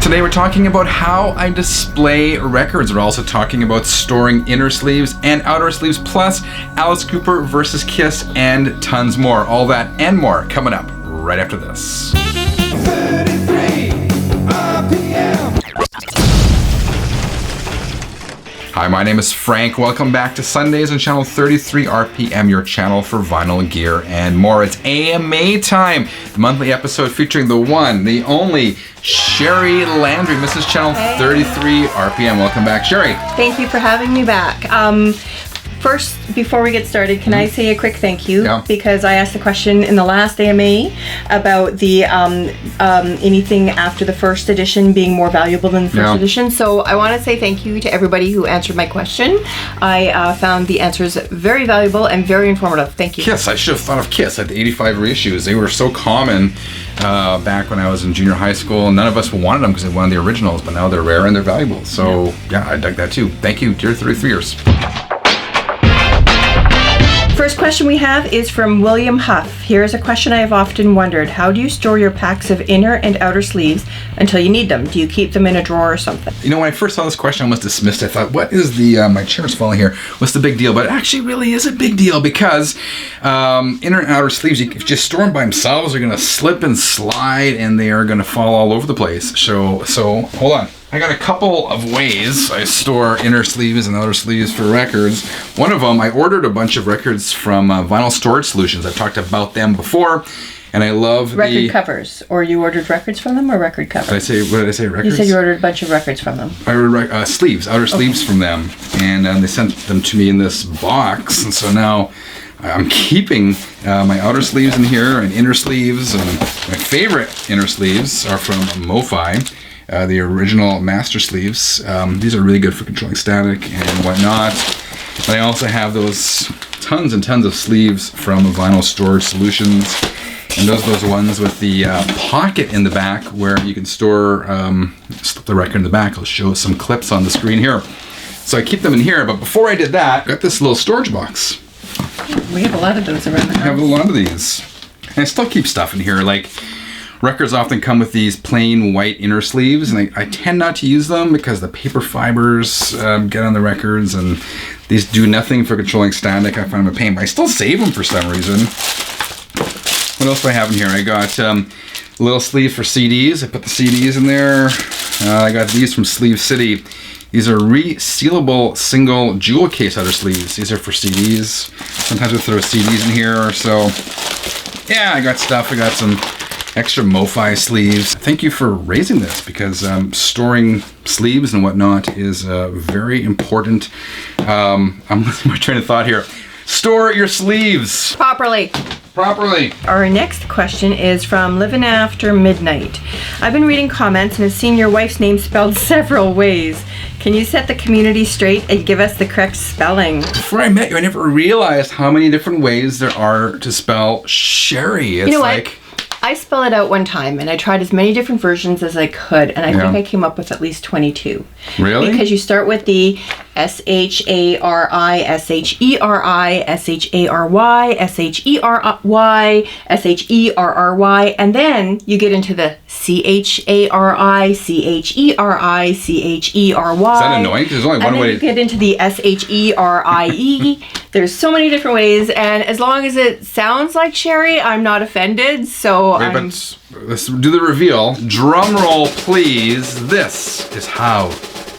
Today we're talking about how I display records. We're also talking about storing inner sleeves and outer sleeves, plus Alice Cooper versus Kiss, and tons more. All that and more coming up right after this. 33 RPM. Hi, my name is Frank. Welcome back to Sundays on channel 33 RPM, your channel for vinyl gear and more. It's AMA time, the monthly episode featuring the one, the only Sheri Landry, Mrs. Channel 33 RPM. Welcome back, Sheri. Thank you for having me back. First, before we get started, can I say a quick thank you? Yeah. Because I asked the question in the last AMA about the anything after the first edition being more valuable than the first edition. So I want to say thank you to everybody who answered my question. I found the answers very valuable and very informative. Thank you. Kiss, I should have thought of Kiss at the 85 reissues. They were so common back when I was in junior high school. None of us wanted them because they wanted the originals, but now they're rare and they're valuable. So yeah, I dug that too. Thank you, dear 33ers. First question we have is from William Huff. Here is a question I have often wondered. How do you store your packs of inner and outer sleeves until you need them? Do you keep them in a drawer or something? You know, when I first saw this question, I almost dismissed it. I thought, what is the, my chair's falling here. What's the big deal? But it actually really is a big deal because inner and outer sleeves, if you just store them by themselves, they're going to slip and slide and they are going to fall all over the place. So hold on. I got a couple of ways I store inner sleeves and outer sleeves for records. One of them, I ordered a bunch of records from Vinyl Storage Solutions. I've talked about them before, and I love record covers. Or you ordered records from them, or record covers? What did I say? Records? You said you ordered a bunch of records from them. I ordered sleeves, outer sleeves from them, and they sent them to me in this box. And so now I'm keeping my outer sleeves in here and inner sleeves. And my favorite inner sleeves are from MoFi. The original master sleeves. These are really good for controlling static and whatnot. But I also have those tons and tons of sleeves from Vinyl Storage Solutions. And those are those ones with the pocket in the back where you can store, slip the record in the back. I'll show some clips on the screen here. So I keep them in here, but before I did that, I got this little storage box. We have a lot of those around the house. I have a lot of these. And I still keep stuff in here, like records often come with these plain white inner sleeves, and I tend not to use them because the paper fibers get on the records, and these do nothing for controlling static. I find them a pain, but I still save them for some reason. What else do I have in here? I got a little sleeve for CDs. I put the CDs in there. I got these from Sleeve City. These are resealable single jewel case outer sleeves. These are for CDs. Sometimes we throw CDs in here, so yeah, I got stuff. I got some extra MoFi sleeves. Thank you for raising this because storing sleeves and whatnot is very important. I'm losing my train of thought here. Store your sleeves properly. Our next question is from Living After Midnight. I've been reading comments and have seen your wife's name spelled several ways. Can you set the community straight and give us the correct spelling? Before I met you, I never realized how many different ways there are to spell Sheri. It's you know what? I spelled it out one time, and I tried as many different versions as I could, and I think I came up with at least 22. Really? Because you start with the S-H-A-R-I, S-H-E-R-I, S-H-A-R-Y, S-H-E-R-Y, S-H-E-R-R-Y, and then you get into the C-H-A-R-I, C-H-E-R-I, C-H-E-R-Y. Is that annoying? There's only one way to... you get into the S-H-E-R-I-E. There's so many different ways, and as long as it sounds like Sheri, I'm not offended, so but let's do the reveal. Drum roll, please. This is how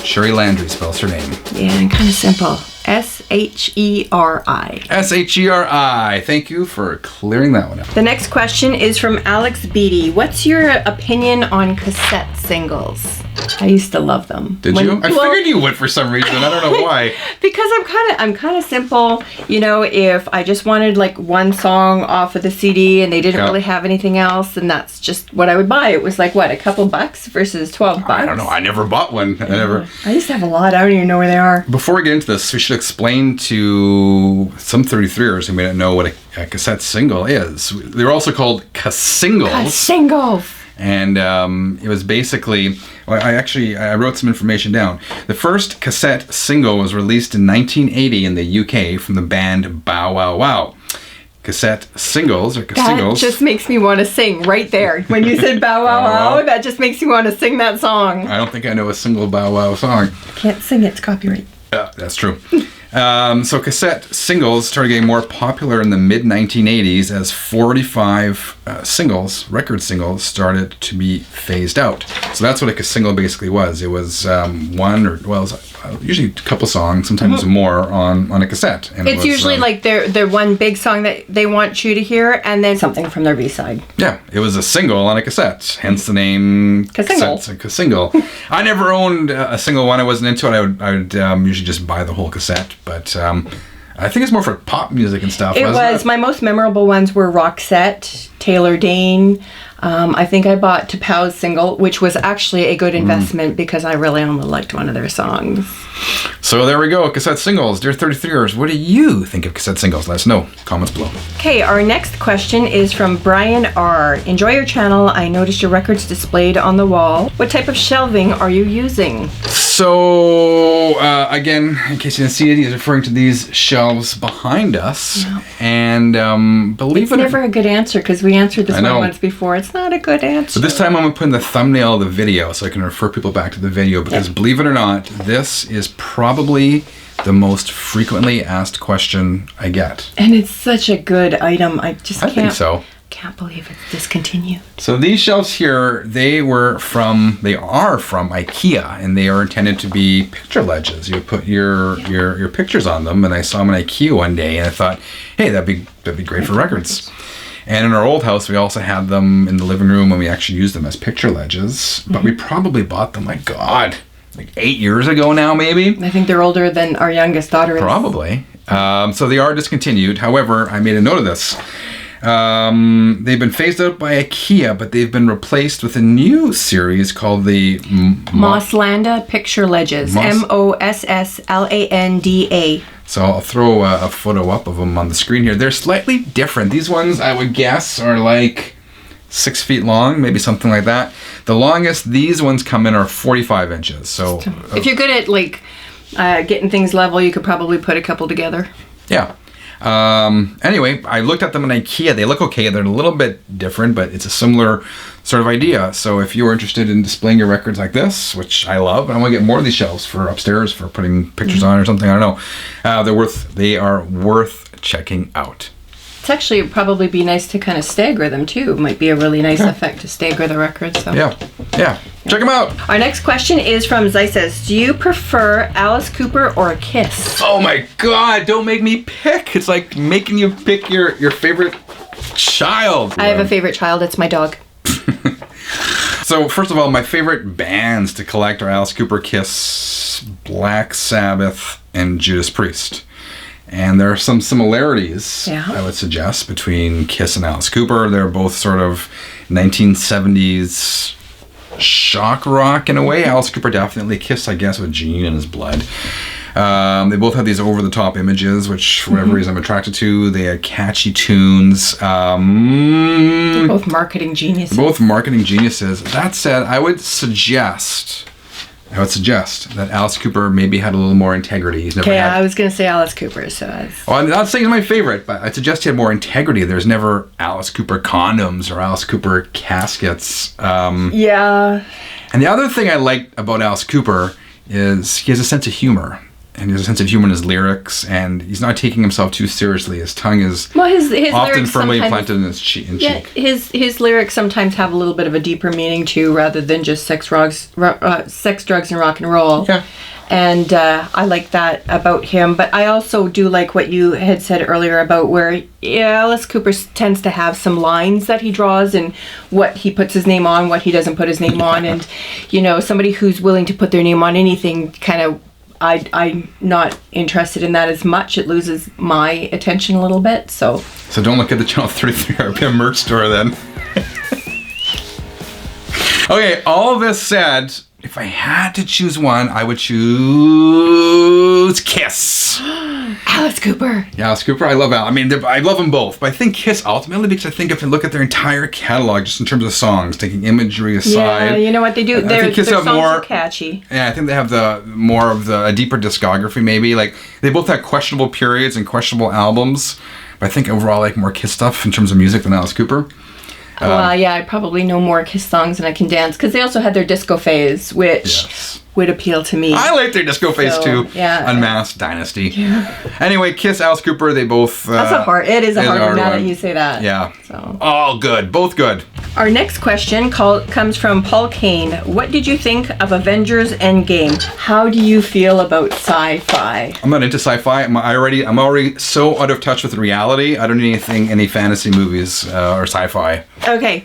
Sheri Landry spells her name. Yeah, and kind of simple. S-H-E-R-I. S-H-E-R-I. Thank you for clearing that one up. The next question is from Alex Beatty. What's your opinion on cassette singles? I used to love them. Did you? I figured you would for some reason. I don't know why. Because I'm kind of simple. You know, if I just wanted like one song off of the CD and they didn't really have anything else, then that's just what I would buy. It was like what, a couple bucks versus $12. I don't know. I never bought one. I used to have a lot. I don't even know where they are. Before we get into this, we should explain to some 33ers who may not know what a cassette single is. They're also called cassingles. Cassingles. And it was basically, I wrote some information down. The first cassette single was released in 1980 in the UK from the band Bow Wow Wow. cassette singles or That singles. just makes me want to sing right there. When you said Bow Wow Wow, that just makes me want to sing that song. I don't think I know a single Bow Wow song. Can't sing, it's copyright. That's true. So cassette singles started getting more popular in the mid-1980s as 45 record singles, started to be phased out. So that's what a single basically was. It was it was usually a couple songs, sometimes more on a cassette. And It's usually like their one big song that they want you to hear, and then something from their B-side. Yeah, it was a single on a cassette, hence the name Cassingle. I never owned a single one. I wasn't into it. I would usually just buy the whole cassette, but I think it's more for pop music and stuff. It was. My most memorable ones were Roxette, Taylor Dane. I think I bought Tapow's single, which was actually a good investment because I really only liked one of their songs. So there we go, cassette singles. Dear 33ers, what do you think of cassette singles? Let us know. Comments below. Okay, our next question is from Brian R. Enjoy your channel. I noticed your records displayed on the wall. What type of shelving are you using? So, again, in case you didn't see it, he's referring to these shelves behind us. No. And believe It's it or never a good answer because we answered this I know. one once before. It's not a good answer. But this time I'm going to put in the thumbnail of the video so I can refer people back to the video because believe it or not, this is probably the most frequently asked question I get. And it's such a good item. I think so. Can't believe it's discontinued. So these shelves here, they are from IKEA, and they are intended to be picture ledges. You put your pictures on them, and I saw them in IKEA one day, and I thought, hey, that'd be great for records. And in our old house, we also had them in the living room, and we actually used them as picture ledges. But we probably bought them, my God, like 8 years ago now, maybe. I think they're older than our youngest daughter is. Probably. So they are discontinued. However, I made a note of this. They've been phased out by IKEA, but they've been replaced with a new series called the Mosslanda Picture Ledges. Mosslanda. So I'll throw a photo up of them on the screen here. They're slightly different. These ones, I would guess, are like 6 feet long, maybe something like that. The longest these ones come in are 45 inches. So if you're good at like getting things level, you could probably put a couple together. Yeah. Anyway, I looked at them in IKEA. They look okay. They're a little bit different, but it's a similar sort of idea. So if you're interested in displaying your records like this, which I love, and I want to get more of these shelves for upstairs for putting pictures on or something, I don't know. They are worth checking out. It's actually probably be nice to kind of stagger them too. It might be a really nice effect to stagger the records. So. Yeah. Check them out. Our next question is from Zaises. Do you prefer Alice Cooper or Kiss? Oh my God! Don't make me pick. It's like making you pick your favorite child. I have a favorite child. It's my dog. So first of all, my favorite bands to collect are Alice Cooper, Kiss, Black Sabbath, and Judas Priest. And there are some similarities, I would suggest, between Kiss and Alice Cooper. They're both sort of 1970s shock rock in a way. Alice Cooper definitely, Kiss, I guess, with Gene in his blood. They both have these over-the-top images, which for whatever reason I'm attracted to. They had catchy tunes. They're both marketing geniuses. That said, I would suggest that Alice Cooper maybe had a little more integrity. I was going to say Alice Cooper. I'm not saying he's my favorite, but I'd suggest he had more integrity. There's never Alice Cooper condoms or Alice Cooper caskets. Yeah. And the other thing I liked about Alice Cooper is he has a sense of humor. And he has a sense of humor in his lyrics, and he's not taking himself too seriously. His tongue is his often firmly implanted in his cheek. His lyrics sometimes have a little bit of a deeper meaning too, rather than just sex, drugs, and rock and roll. Yeah. And I like that about him. But I also do like what you had said earlier about where Alice Cooper tends to have some lines that he draws and what he puts his name on, what he doesn't put his name on. And, somebody who's willing to put their name on anything kind of, I'm not interested in that as much. It loses my attention a little bit. So don't look at the Channel 33 RPM merch store then. Okay, all this said, if I had to choose one, I would choose Kiss. Alice Cooper. Yeah, Alice Cooper. I love Al. I mean, I love them both, but I think Kiss ultimately because I think if you look at their entire catalog, just in terms of songs, taking imagery aside. Yeah, you know what they do? Their songs are catchy. Yeah, I think they have a deeper discography maybe. Like, they both had questionable periods and questionable albums, But I think overall I like more Kiss stuff in terms of music than Alice Cooper. Well, yeah, I probably know more Kiss songs than I can dance, because they also had their disco phase, which would appeal to me. I like their disco phase too. Yeah. Unmasked, Dynasty. Yeah. Anyway, Kiss, Alice Cooper, they both... It is a hard one now one. that you say that. Yeah. So. All good. Both good. Our next question comes from Paul Kane. What did you think of Avengers Endgame? How do you feel about sci-fi? I'm not into sci-fi. I'm already so out of touch with reality. I don't need any fantasy movies or sci-fi. Okay.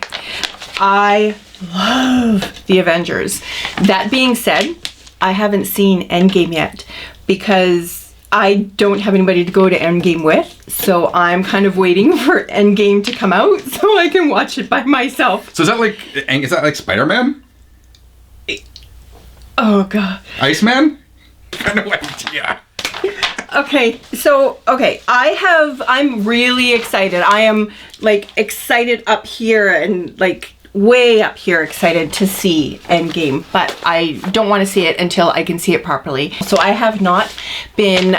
I love the Avengers. That being said, I haven't seen Endgame yet because I don't have anybody to go to Endgame with. So I'm kind of waiting for Endgame to come out so I can watch it by myself. So is that like Spider-Man? Oh God. Iceman? I have no idea. I'm really excited. I am like excited up here and like way up here excited to see Endgame, but I don't want to see it until I can see it properly. So I have not been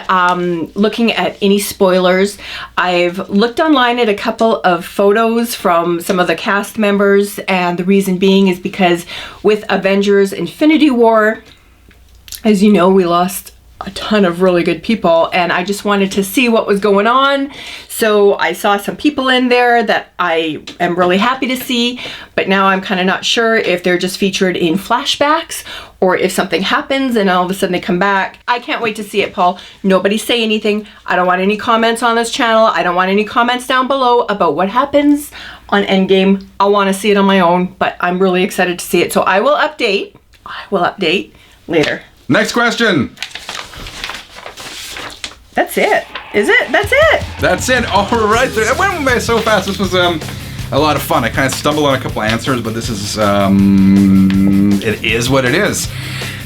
looking at any spoilers. I've looked online at a couple of photos from some of the cast members, and the reason being is because with Avengers Infinity War, as you know, we lost a ton of really good people, and I just wanted to see what was going on. So I saw some people in there that I am really happy to see, but now I'm kind of not sure if they're just featured in flashbacks or if something happens and all of a sudden they come back. I can't wait to see it, Paul. Nobody say anything. I don't want any comments on this channel. I don't want any comments down below about what happens on Endgame. I want to see it on my own, but I'm really excited to see it. So I will update later. Next question. That's it. Is it? That's it. That's it. All right. It went by so fast. This was a lot of fun. I kind of stumbled on a couple answers, but this is it is what it is.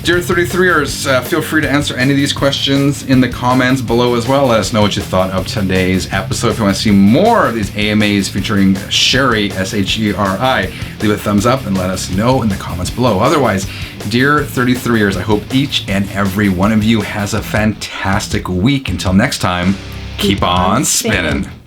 Dear 33ers, feel free to answer any of these questions in the comments below as well. Let us know what you thought of today's episode. If you want to see more of these AMAs featuring Sheri, S-H-E-R-I, leave a thumbs up and let us know in the comments below. Otherwise, dear 33ers, I hope each and every one of you has a fantastic week. Until next time, keep on spinning.